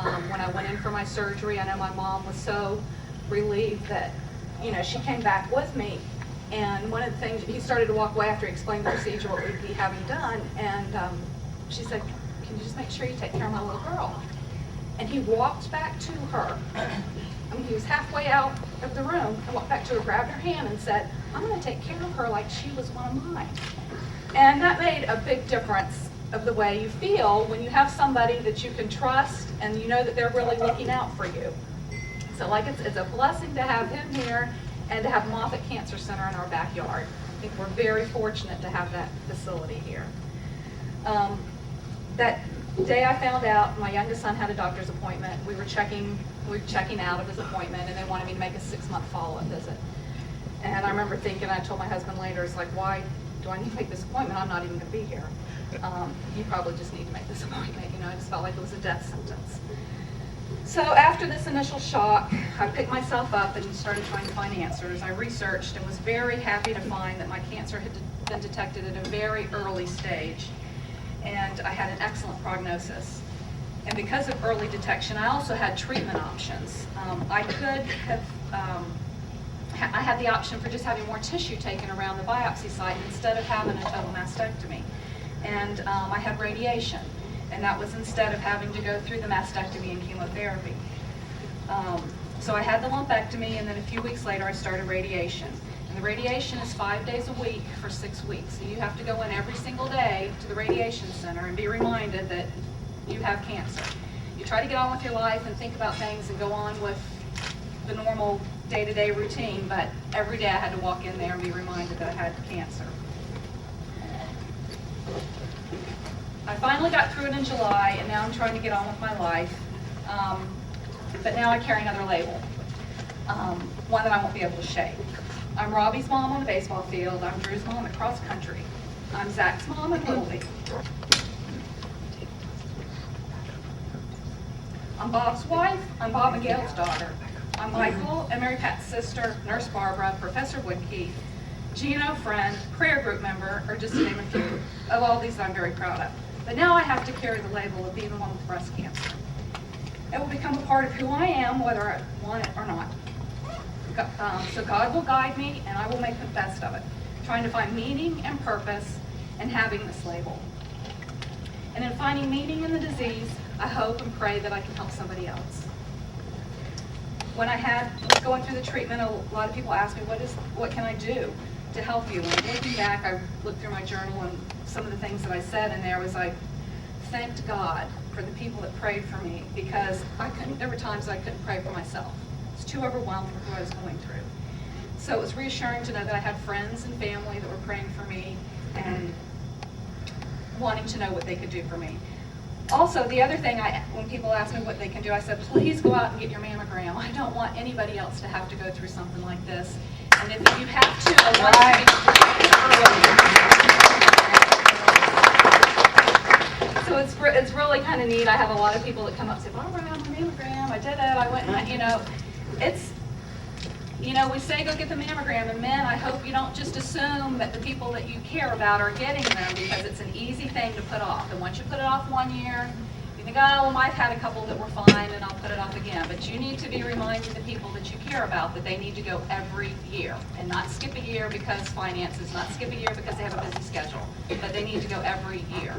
When I went in for my surgery, I know my mom was so relieved that, she came back with me. And one of the things, he started to walk away after he explained the procedure, what we'd be having done, and she said, "Can you just make sure you take care of my little girl?" And he walked back to her. He was halfway out of the room and walked back to her, grabbed her hand and said, "I'm going to take care of her like she was one of mine." And that made a big difference of the way you feel when you have somebody that you can trust and you know that they're really looking out for you. So it's a blessing to have him here and to have Moffitt Cancer Center in our backyard. I think we're very fortunate to have that facility here. That day I found out my youngest son had a doctor's appointment. We were checking out of his appointment, and they wanted me to make a 6-month follow-up visit. And I remember thinking, I told my husband later, it's like, why do I need to make this appointment? I'm not even going to be here. You probably just need to make this appointment. I just felt like it was a death sentence. So after this initial shock, I picked myself up and started trying to find answers. I researched and was very happy to find that my cancer had been detected at a very early stage, and I had an excellent prognosis. And because of early detection, I also had treatment options. I had the option for just having more tissue taken around the biopsy site instead of having a total mastectomy. And I had radiation, and that was instead of having to go through the mastectomy and chemotherapy. So I had the lumpectomy, and then a few weeks later I started radiation. And the radiation is 5 days a week for 6 weeks. So you have to go in every single day to the radiation center and be reminded that you have cancer. You try to get on with your life and think about things and go on with the normal day-to-day routine, but every day I had to walk in there and be reminded that I had cancer. I finally got through it in July, and now I'm trying to get on with my life. But now I carry another label, one that I won't be able to shake. I'm Robbie's mom on the baseball field. I'm Drew's mom at cross country. I'm Zach's mom at Little League. I'm Bob's wife. I'm Bob and Gail's daughter. I'm Michael and Mary Pat's sister, Nurse Barbara, Professor Woodkey, Gino friend, prayer group member, or just to name a few of all these that I'm very proud of. But now I have to carry the label of being the one with breast cancer. It will become a part of who I am, whether I want it or not. So God will guide me, and I will make the best of it, trying to find meaning and purpose in having this label. And in finding meaning in the disease, I hope and pray that I can help somebody else. When I was going through the treatment, a lot of people asked me, what can I do to help you? And looking back, I looked through my journal, and some of the things that I said in there was I thanked God for the people that prayed for me, because there were times I couldn't pray for myself. I was too overwhelmed with what I was going through. So it was reassuring to know that I had friends and family that were praying for me and wanting to know what they could do for me. Also, the other thing, when people ask me what they can do, I said, please go out and get your mammogram. I don't want anybody else to have to go through something like this. And if you have to, I want you to. So it's really kind of neat. I have a lot of people that come up and say, Barbara, I got my mammogram. I did it. I went and, we say go get the mammogram, and men, I hope you don't just assume that the people that you care about are getting them, because it's an easy thing to put off. And once you put it off 1 year, you think, oh, well, I've had a couple that were fine, and I'll put it off again. But you need to be reminding the people that you care about that they need to go every year, and not skip a year because finances, not skip a year because they have a busy schedule, but they need to go every year.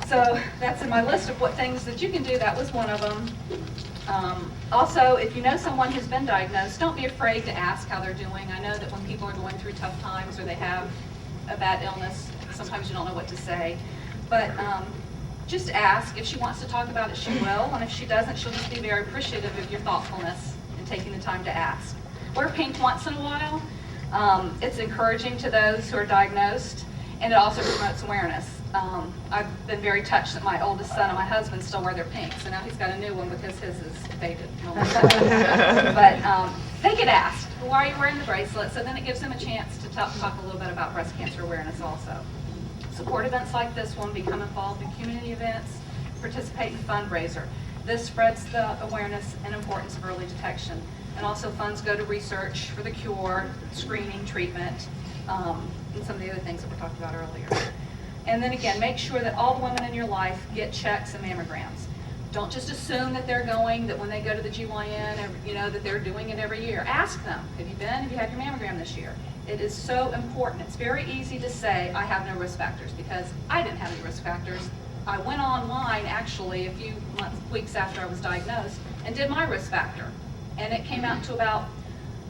So that's in my list of what things that you can do. That was one of them. Also, if you know someone who's been diagnosed, don't be afraid to ask how they're doing. I know that when people are going through tough times or they have a bad illness, sometimes you don't know what to say. But just ask. If she wants to talk about it, she will. And if she doesn't, she'll just be very appreciative of your thoughtfulness and taking the time to ask. Wear pink once in a while. It's encouraging to those who are diagnosed, and it also promotes awareness. I've been very touched that my oldest son and my husband still wear their pink, so now he's got a new one because his is faded. But they get asked, why are you wearing the bracelet? So then it gives them a chance to talk a little bit about breast cancer awareness also. Support events like this one, become involved in community events, participate in fundraiser. This spreads the awareness and importance of early detection. And also funds go to research for the cure, screening, treatment, and some of the other things that we talked about earlier. And then again, make sure that all the women in your life get checks and mammograms. Don't just assume that they're going, that when they go to the GYN, you know, that they're doing it every year. Ask them, have you been? Have you had your mammogram this year? It is so important. It's very easy to say, I have no risk factors, because I didn't have any risk factors. I went online, actually, a few weeks after I was diagnosed, and did my risk factor. And it came out to about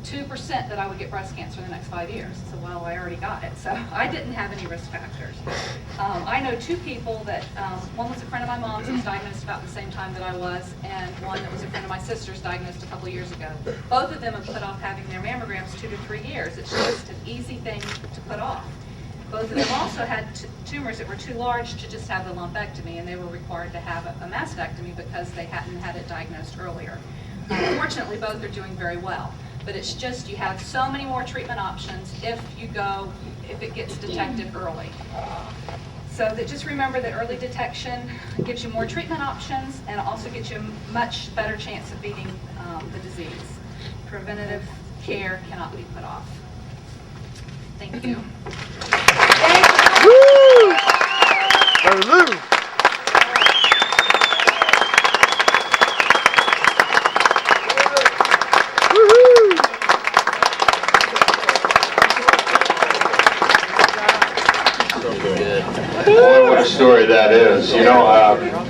2% that I would get breast cancer in the next 5 years. So, well, I already got it. So I didn't have any risk factors. I know two people that, one was a friend of my mom's who was diagnosed about the same time that I was, and one that was a friend of my sister's diagnosed a couple of years ago. Both of them have put off having their mammograms 2 to 3 years. It's just an easy thing to put off. Both of them also had tumors that were too large to just have the lumpectomy, and they were required to have a mastectomy because they hadn't had it diagnosed earlier. Fortunately, both are doing very well. But it's just, you have so many more treatment options if it gets detected early. So that just remember that early detection gives you more treatment options and also gives you a much better chance of beating the disease. Preventative care cannot be put off. Thank you. Woo! Hallelujah. Boy, what a story that is. You know,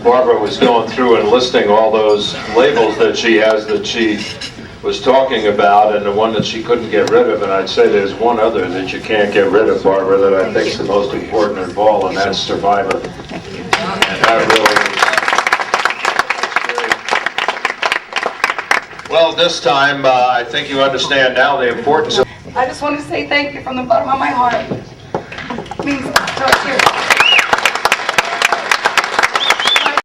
Barbara was going through and listing all those labels that she has that she was talking about, and the one that she couldn't get rid of, and I'd say there's one other that you can't get rid of, Barbara, that I think is the most important of all, and that's survivor. And that really is. Well, this time, I think you understand now the importance of... I just want to say thank you from the bottom of my heart.